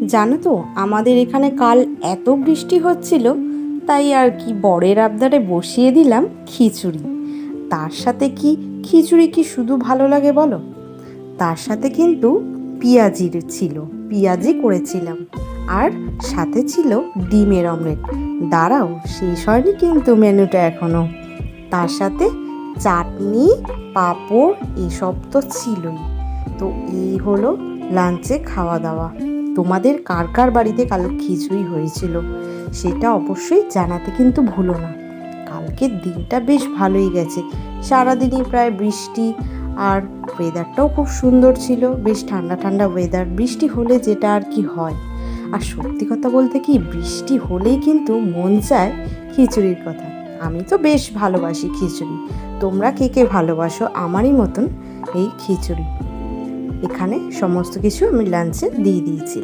জানো তো, আমাদের এখানে কাল এত বৃষ্টি হচ্ছিল, তাই আর কি বরের আবদারে বসিয়ে দিলাম খিচুড়ি। তার সাথে কি, খিচুড়ি কি শুধু ভালো লাগে বলো, তার সাথে কিন্তু পেঁয়াজির ছিল, পেঁয়াজি করেছিলাম। আর সাথে ছিল ডিমের অমলেট। দাঁড়াও, শেষ হয়নি কিন্তু মেনুটা এখনো। তার সাথে চাটনি, পাঁপড়, এসব তো ছিলই। তো এই হলো লাঞ্চে খাওয়া দাওয়া। তোমাদের কার কার বাড়িতে কাল খিচুড়ি হয়েছিল সেটা অবশ্যই জানাতে কিন্তু ভুলো না। কালকের দিনটা বেশ ভালোই গেছে, সারাদিনই প্রায় বৃষ্টি, আর ওয়েদারটাও খুব সুন্দর ছিল, বেশ ঠান্ডা ঠান্ডা ওয়েদার। বৃষ্টি হলে যেটা আর কি হয়, আর সত্যি কথা বলতে কি, বৃষ্টি হলেই কিন্তু মন চায় খিচুড়ির কথা। আমি তো বেশ ভালোবাসি খিচুড়ি। তোমরা কে কে ভালোবাসো আমারই মতন এই খিচুড়ি? এখানে সমস্ত কিছু আমি লাঞ্চে দিয়ে দিয়েছিলাম।